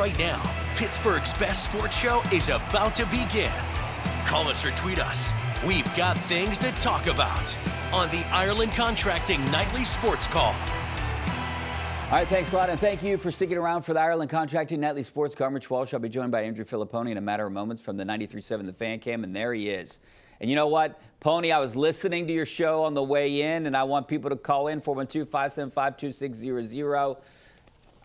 right now. Pittsburgh's best sports show is about to begin. Call us or tweet us. We've got things to talk about on the Ireland Contracting Nightly Sports Call. All right, thanks a lot, and thank you for sticking around for the Ireland Contracting Nightly Sports Call. I'm Rich Walsh. I'll be joined by Andrew Fillipponi in a matter of moments from the 93.7 The Fan Cam, and there he is. And you know what, Pony, I was listening to your show on the way in, and I want people to call in, 412-575-2600.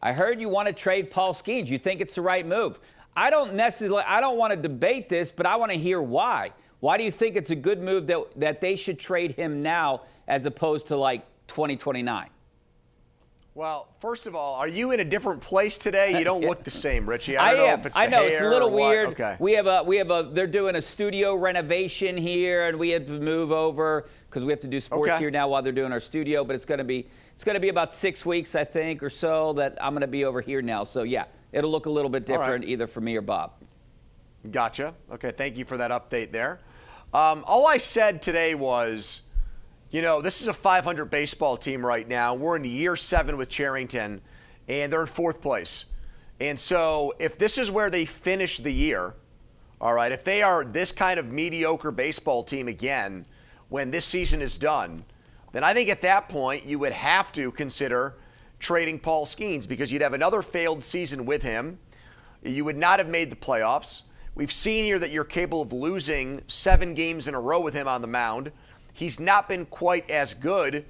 I heard you want to trade Paul Skeens. You think it's the right move. I don't want to debate this, but I want to hear why. Why do you think it's a good move that they should trade him now as opposed to like 2029? Well, first of all, are you in a different place today? You don't look the same, Richie. I don't know if it's the I know hair it's a little or what. weird. Okay. They're doing a studio renovation here, and we had to move over because we have to do sports here now while they're doing our studio. But it's going to be about 6 weeks, I think, or so that I'm going to be over here now. So yeah, it'll look a little bit different either for me or Bob. Gotcha. Okay, thank you for that update there. All I said today was, you know, this is a 500 baseball team right now. We're in year 7 with Cherington, and they're in 4th place. And so if this is where they finish the year, all right, if they are this kind of mediocre baseball team again when this season is done, then I think at that point you would have to consider trading Paul Skeens because you'd have another failed season with him. You would not have made the playoffs. We've seen here that you're capable of losing 7 games in a row with him on the mound. He's not been quite as good,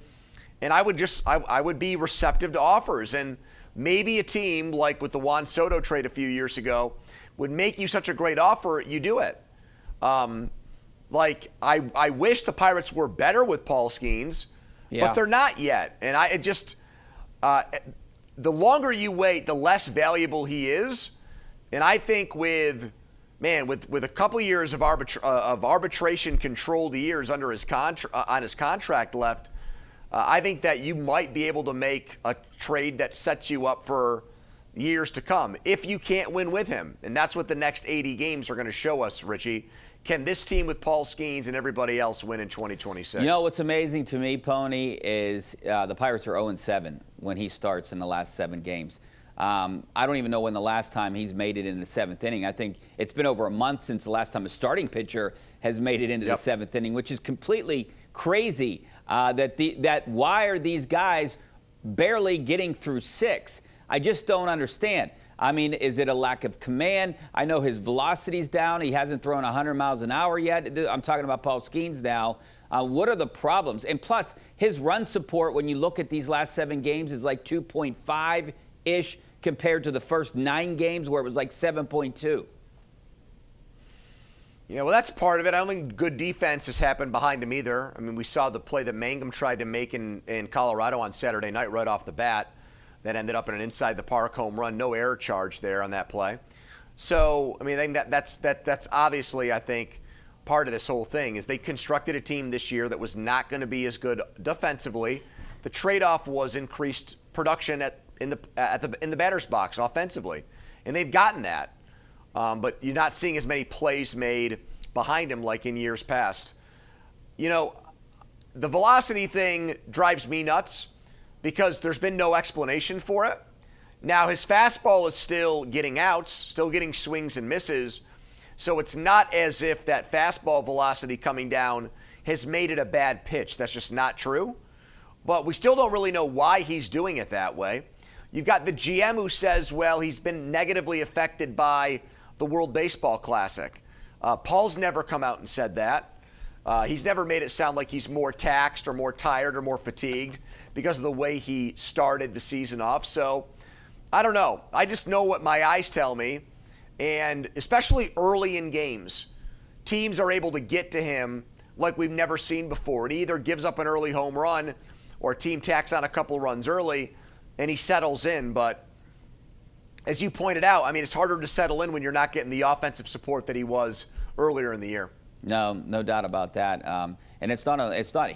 and I would be receptive to offers. And maybe a team like with the Juan Soto trade a few years ago would make you such a great offer, you do it. I wish the Pirates were better with Paul Skeens, but they're not yet. And the longer you wait, the less valuable he is. And I think with a couple of years of arbitration-controlled years under his on his contract left, I think that you might be able to make a trade that sets you up for years to come if you can't win with him. And that's what the next 80 games are going to show us, Richie. Can this team with Paul Skeens and everybody else win in 2026? You know what's amazing to me, Pony, is the Pirates are 0-7 when he starts in the last 7 games. I don't even know when the last time he's made it in the 7th inning. I think it's been over a month since the last time a starting pitcher has made it into the 7th inning, which is completely crazy. Why are these guys barely getting through 6? I just don't understand. I mean, is it a lack of command? I know his velocity's down. He hasn't thrown 100 miles an hour yet. I'm talking about Paul Skeens now. What are the problems? And plus, his run support, when you look at these last 7 games, is like 2.5-ish. Compared to the first 9 games where it was like 7.2. Yeah, well, that's part of it. I don't think good defense has happened behind him either. I mean, we saw the play that Mangum tried to make in Colorado on Saturday night right off the bat that ended up in an inside-the-park home run. No error charge there on that play. So, I mean, I think that's obviously, I think, part of this whole thing is they constructed a team this year that was not going to be as good defensively. The trade-off was increased production in the batter's box offensively, and they've gotten that. But you're not seeing as many plays made behind him like in years past. You know, the velocity thing drives me nuts because there's been no explanation for it. Now, his fastball is still getting outs, still getting swings and misses, so it's not as if that fastball velocity coming down has made it a bad pitch. That's just not true. But we still don't really know why he's doing it that way. You've got the GM who says, well, he's been negatively affected by the World Baseball Classic. Paul's never come out and said that. He's never made it sound like he's more taxed or more tired or more fatigued because of the way he started the season off. So I don't know. I just know what my eyes tell me. And especially early in games, teams are able to get to him like we've never seen before. It either gives up an early home run or a team tacks on a couple runs early and he settles in. But as you pointed out, I mean, it's harder to settle in when you're not getting the offensive support that he was earlier in the year. No doubt about that. And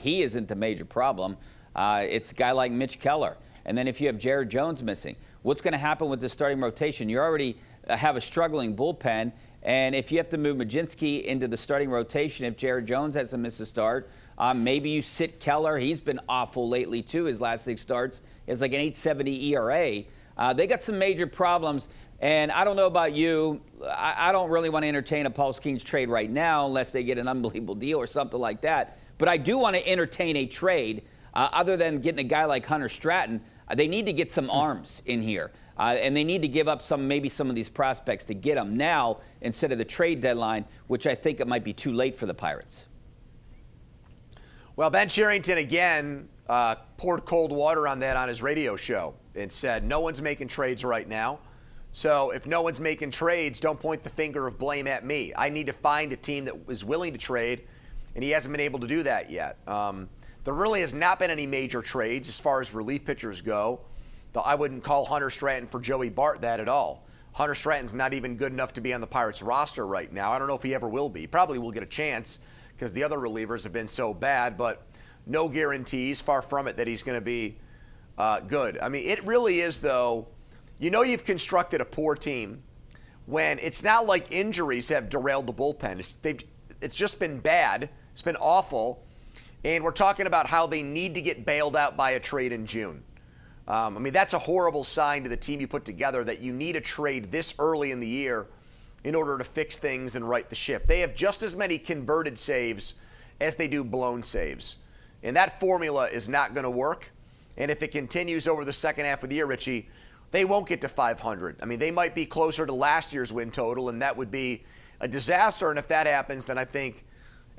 he isn't the major problem. It's a guy like Mitch Keller. And then if you have Jared Jones missing, what's going to happen with the starting rotation? You already have a struggling bullpen. And if you have to move Majinski into the starting rotation, if Jared Jones has to miss a start, maybe you sit Keller. He's been awful lately, too. His last 6 starts is like an 8.70 ERA. They got some major problems. And I don't know about you. I don't really want to entertain a Paul Skeens trade right now unless they get an unbelievable deal or something like that. But I do want to entertain a trade other than getting a guy like Hunter Stratton. They need to get some arms in here. And they need to give up maybe some of these prospects to get them now instead of the trade deadline, which I think it might be too late for the Pirates. Well, Ben Cherington, again, poured cold water on that on his radio show and said, no one's making trades right now. So if no one's making trades, don't point the finger of blame at me. I need to find a team that is willing to trade, and he hasn't been able to do that yet. There really has not been any major trades as far as relief pitchers go. Though I wouldn't call Hunter Stratton for Joey Bart that at all. Hunter Stratton's not even good enough to be on the Pirates roster right now. I don't know if he ever will be. Probably will get a chance because the other relievers have been so bad, but no guarantees, far from it, that he's going to be good. I mean, it really is, though, you know you've constructed a poor team when it's not like injuries have derailed the bullpen. It's just been bad. It's been awful. And we're talking about how they need to get bailed out by a trade in June. I mean, that's a horrible sign to the team you put together that you need a trade this early in the year in order to fix things and right the ship. They have just as many converted saves as they do blown saves. And that formula is not going to work. And if it continues over the second half of the year, Richie, they won't get to 500. I mean, they might be closer to last year's win total, and that would be a disaster. And if that happens, then I think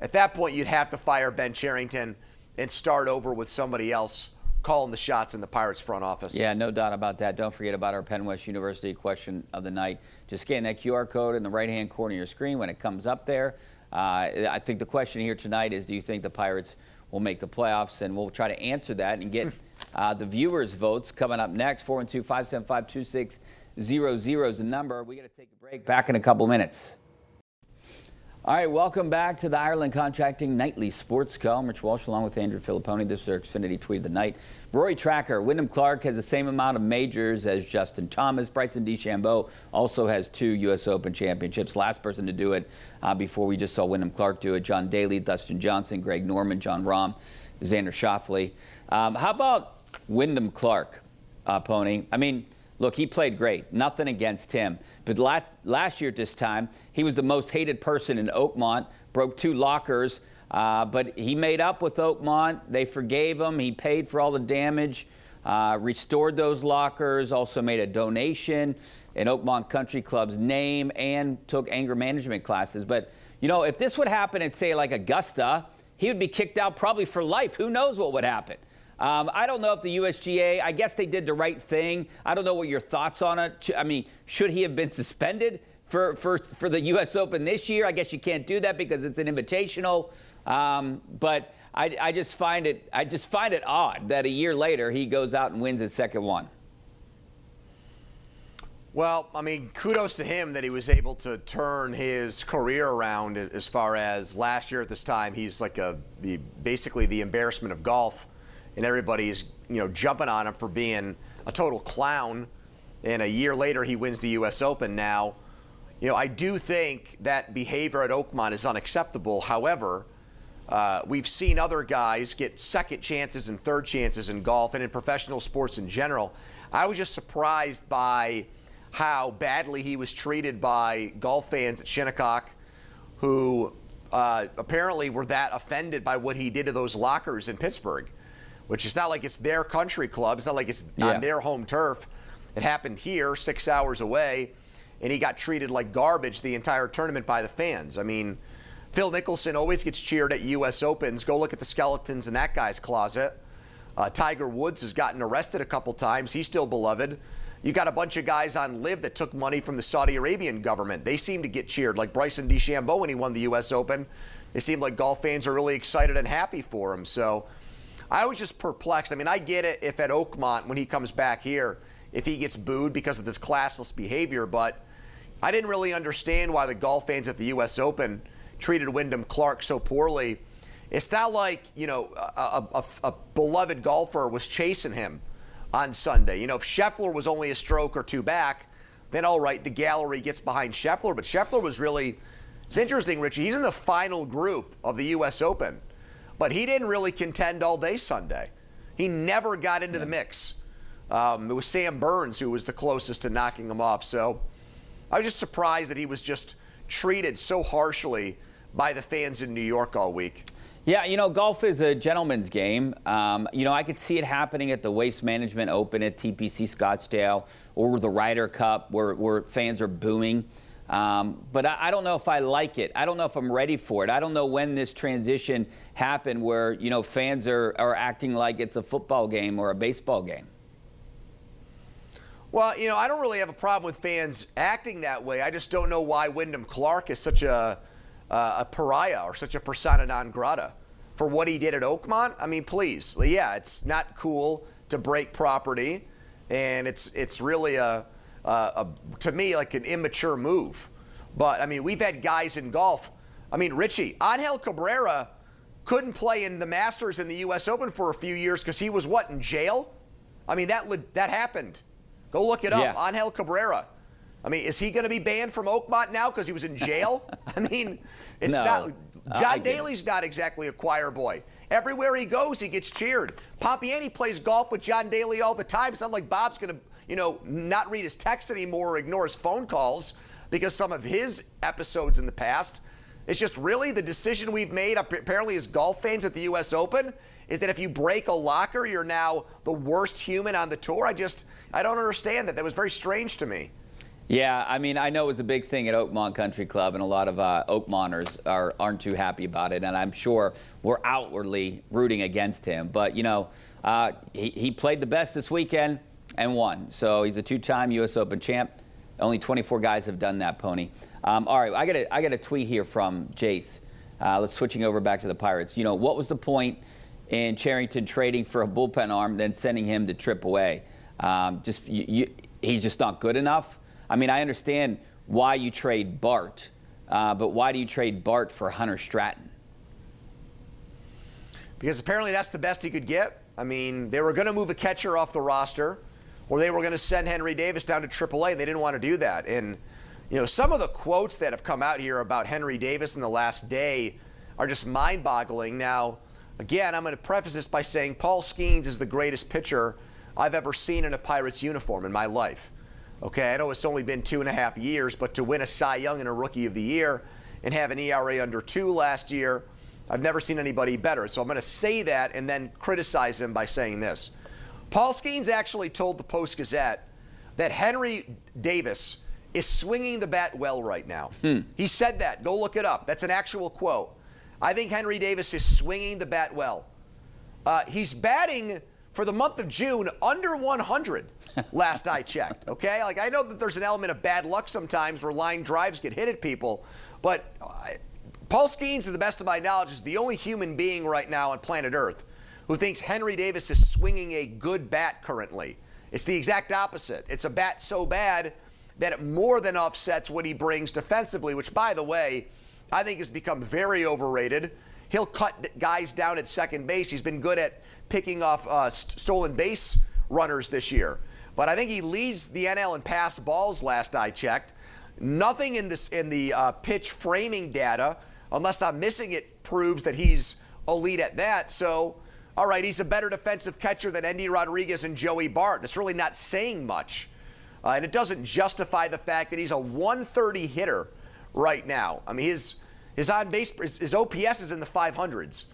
at that point you'd have to fire Ben Cherington and start over with somebody else calling the shots in the Pirates front office. Yeah, no doubt about that. Don't forget about our Penn West University question of the night. Just scan that QR code in the right-hand corner of your screen when it comes up there. I think the question here tonight is, do you think the Pirates will make the playoffs? And we'll try to answer that and get the viewers' votes coming up next. 412-575-2600 is the number. We got to take a break. Back in a couple minutes. All right, welcome back to the Ireland Contracting Nightly Sports Call. I'm Rich Walsh along with Andrew Fillipponi. This is our Xfinity Tweet of the Night. Rory Tracker, Wyndham Clark has the same amount of majors as Justin Thomas. Bryson DeChambeau also has 2 U.S. Open championships. Last person to do it before we just saw Wyndham Clark do it. John Daly, Dustin Johnson, Greg Norman, John Rahm, Xander Schauffele. How about Wyndham Clark, Pony? I mean, look, he played great. Nothing against him. But last year at this time, he was the most hated person in Oakmont, broke 2 lockers. But he made up with Oakmont. They forgave him. He paid for all the damage, restored those lockers, also made a donation in Oakmont Country Club's name, and took anger management classes. But, you know, if this would happen at, say, like Augusta, he would be kicked out probably for life. Who knows what would happen? I don't know if the USGA, I guess they did the right thing. I don't know what your thoughts on it. I mean, should he have been suspended for the U.S. Open this year? I guess you can't do that because it's an invitational. But I just find it odd that a year later he goes out and wins his second one. Well, I mean, kudos to him that he was able to turn his career around. As far as last year at this time, he's like basically the embarrassment of golf. And everybody's, jumping on him for being a total clown. And a year later, he wins the U.S. Open. Now, I do think that behavior at Oakmont is unacceptable. However, we've seen other guys get second chances and third chances in golf and in professional sports in general. I was just surprised by how badly he was treated by golf fans at Shinnecock, who apparently were that offended by what he did to those lockers in Pittsburgh. Which is not like it's their country club. It's not like it's on their home turf. It happened here, 6 hours away, and he got treated like garbage the entire tournament by the fans. I mean, Phil Mickelson always gets cheered at U.S. Opens. Go look at the skeletons in that guy's closet. Tiger Woods has gotten arrested a couple times. He's still beloved. You got a bunch of guys on LIV that took money from the Saudi Arabian government. They seem to get cheered, like Bryson DeChambeau when he won the U.S. Open. It seemed like golf fans are really excited and happy for him. So I was just perplexed. I mean, I get it if at Oakmont, when he comes back here, if he gets booed because of his classless behavior, but I didn't really understand why the golf fans at the U.S. Open treated Wyndham Clark so poorly. It's not like, a beloved golfer was chasing him on Sunday. If Scheffler was only a stroke or 2 back, then all right, the gallery gets behind Scheffler. But Scheffler was really, it's interesting, Richie, he's in the final group of the U.S. Open. But he didn't really contend all day Sunday. He never got into the mix. It was Sam Burns who was the closest to knocking him off. So I was just surprised that he was just treated so harshly by the fans in New York all week. Yeah, golf is a gentleman's game. I could see it happening at the Waste Management Open at TPC Scottsdale or the Ryder Cup where fans are booing. But I don't know if I like it. I don't know if I'm ready for it. I don't know when this transition happened where, fans are acting like it's a football game or a baseball game. Well, I don't really have a problem with fans acting that way. I just don't know why Wyndham Clark is such a pariah or such a persona non grata for what he did at Oakmont. I mean, please. Yeah, it's not cool to break property, and it's really to me, like an immature move. But, I mean, we've had guys in golf. I mean, Richie, Angel Cabrera couldn't play in the Masters in the U.S. Open for a few years because he was, in jail? I mean, that happened. Go look it up. Yeah. Angel Cabrera. I mean, is he going to be banned from Oakmont now because he was in jail? I mean, it's not. John Daly's not exactly a choir boy. Everywhere he goes, he gets cheered. Pompiani plays golf with John Daly all the time. It's not like Bob's going to, not read his text anymore or ignore his phone calls because some of his episodes in the past. It's just really the decision we've made, apparently as golf fans at the U.S. Open, is that if you break a locker, you're now the worst human on the tour. I don't understand that. That was very strange to me. Yeah, I mean, I know it was a big thing at Oakmont Country Club, and a lot of Oakmonters aren't too happy about it, and I'm sure we're outwardly rooting against him. But, he played the best this weekend and won. So he's a two-time U.S. Open champ. Only 24 guys have done that, Pony. All right, I got a tweet here from Jace. Let's switching over back to the Pirates. What was the point in Cherington trading for a bullpen arm, then sending him to AAA? He's just not good enough. I mean, I understand why you trade Bart, but why do you trade Bart for Hunter Stratton? Because apparently that's the best he could get. I mean, they were going to move a catcher off the roster, or they were going to send Henry Davis down to AAA. They didn't want to do that. And, some of the quotes that have come out here about Henry Davis in the last day are just mind-boggling. Now, again, I'm going to preface this by saying Paul Skeens is the greatest pitcher I've ever seen in a Pirates uniform in my life. Okay, I know it's only been 2.5 years, but to win a Cy Young and a Rookie of the Year and have an ERA under 2 last year, I've never seen anybody better. So I'm going to say that and then criticize him by saying this. Paul Skeens actually told the Post-Gazette that Henry Davis is swinging the bat well right now. He said that. Go look it up. That's an actual quote. I think Henry Davis is swinging the bat well. He's batting for the month of June under 100 last I checked, okay? Like, I know that there's an element of bad luck sometimes where line drives get hit at people, but Paul Skeens, to the best of my knowledge, is the only human being right now on planet Earth who thinks Henry Davis is swinging a good bat currently. It's the exact opposite. It's a bat so bad that it more than offsets what he brings defensively, which, by the way, I think has become very overrated. He'll cut guys down at second base. He's been good at picking off stolen base runners this year. But I think he leads the NL in pass balls last I checked. Nothing in the pitch framing data, unless I'm missing it, proves that he's elite at that. So, all right, he's a better defensive catcher than Endy Rodriguez and Joey Bart. That's really not saying much. And it doesn't justify the fact that he's a 130 hitter right now. I mean, his on base, his OPS is in the 500s.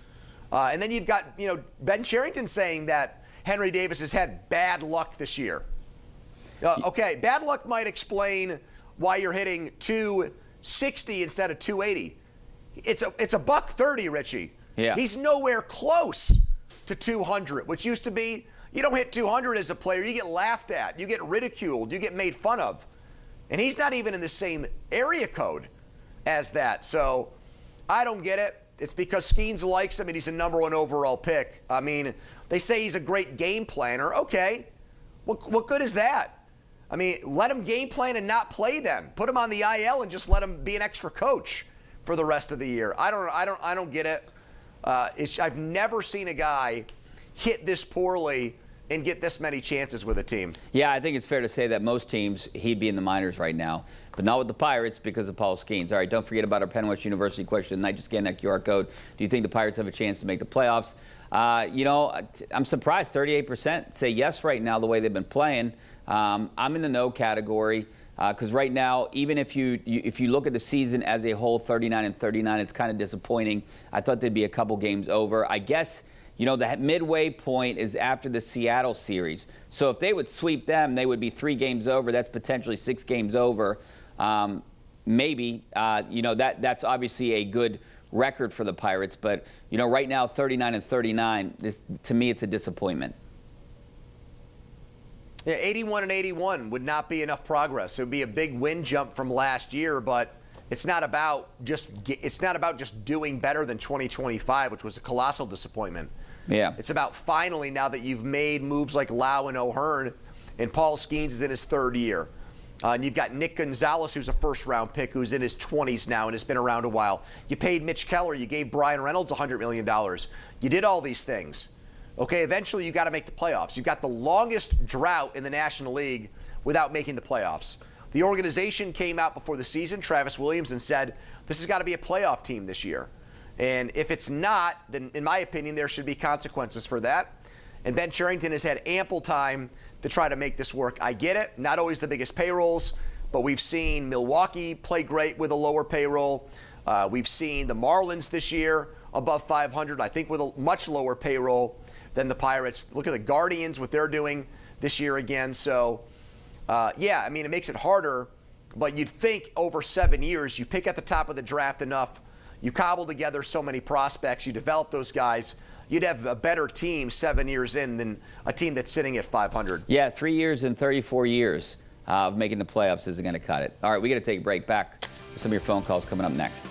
And then you've got, Ben Cherington saying that Henry Davis has had bad luck this year. Okay, bad luck might explain why you're hitting 260 instead of 280. It's a $130, Richie. Yeah. He's nowhere close to 200, which used to be, you don't hit 200 as a player, you get laughed at, you get ridiculed, you get made fun of. And he's not even in the same area code as that. So I don't get it. It's because Skeens likes him and he's a #1 overall pick. I mean, they say he's a great game planner. Okay. What good is that? I mean, let him game plan and not play then. Put him on the IL and just let him be an extra coach for the rest of the year. I don't get it. I've never seen a guy hit this poorly and get this many chances with a team. Yeah, I think it's fair to say that most teams, he'd be in the minors right now, but not with the Pirates because of Paul Skeens. All right, don't forget about our Penn West University question tonight. Just scan that QR code. Do you think the Pirates have a chance to make the playoffs? I'm surprised 38% say yes right now the way they've been playing. I'm in the no category. Because right now, even if you look at the season as a whole, 39-39, it's kind of disappointing. I thought there'd be a couple games over. I guess, you know, the midway point is after the Seattle series. So if they would sweep them, they would be 3 games over. That's potentially 6 games over. Maybe, you know, that's obviously a good record for the Pirates. But, you know, right now, 39-39, to me, it's a disappointment. Yeah, 81-81 would not be enough progress. It would be a big win jump from last year, but it's not about just doing better than 2025, which was a colossal disappointment. Yeah. It's about finally, now that you've made moves like Lau and O'Hearn, and Paul Skeens is in his 3rd year. And you've got Nick Gonzalez, who's a first-round pick, who's in his 20s now and has been around a while. You paid Mitch Keller. You gave Brian Reynolds $100 million. You did all these things. Okay, eventually you got to make the playoffs. You've got the longest drought in the National League without making the playoffs. The organization came out before the season, Travis Williams, and said, this has got to be a playoff team this year. And if it's not, then in my opinion, there should be consequences for that. And Ben Cherington has had ample time to try to make this work. I get it, not always the biggest payrolls, but we've seen Milwaukee play great with a lower payroll. We've seen the Marlins this year above 500, I think with a much lower payroll than the Pirates. Look at the Guardians, what they're doing this year again. So, yeah, I mean, it makes it harder, but you'd think over 7 years, you pick at the top of the draft enough, you cobble together so many prospects, you develop those guys, you'd have a better team 7 years in than a team that's sitting at 500. Yeah, 3 years and 34 years of making the playoffs isn't going to cut it. All right, we got to take a break. Back with some of your phone calls coming up next.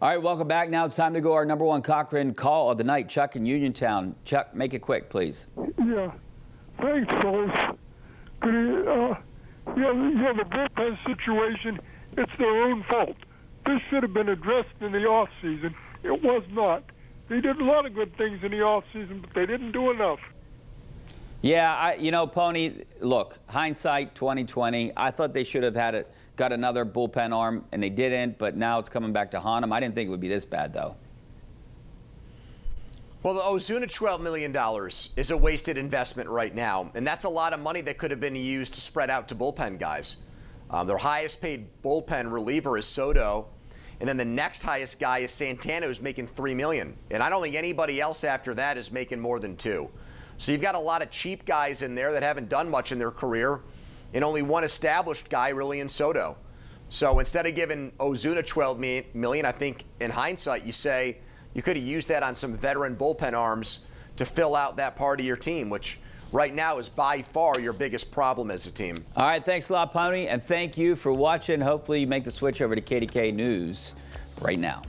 All right, welcome back. Now it's time to go our number 1 Cochran call of the night. Chuck in Uniontown. Chuck, make it quick, please. Yeah. Thanks, fellas. The bullpen situation, it's their own fault. This should have been addressed in the offseason. It was not. They did a lot of good things in the offseason, but they didn't do enough. Yeah, you know, Pony, look, hindsight 2020. I thought they should have got another bullpen arm, and they didn't, but now it's coming back to haunt them. I didn't think it would be this bad, though. Well, the Ozuna $12 million is a wasted investment right now, and that's a lot of money that could have been used to spread out to bullpen guys. Their highest paid bullpen reliever is Soto, and then the next highest guy is Santana, who's making $3 million. And I don't think anybody else after that is making more than $2 million. So you've got a lot of cheap guys in there that haven't done much in their career, and only one established guy really in Soto. So instead of giving Ozuna $12 million, I think in hindsight you say you could have used that on some veteran bullpen arms to fill out that part of your team, which right now is by far your biggest problem as a team. All right, thanks a lot, Pony, and thank you for watching. Hopefully you make the switch over to KDKA News right now.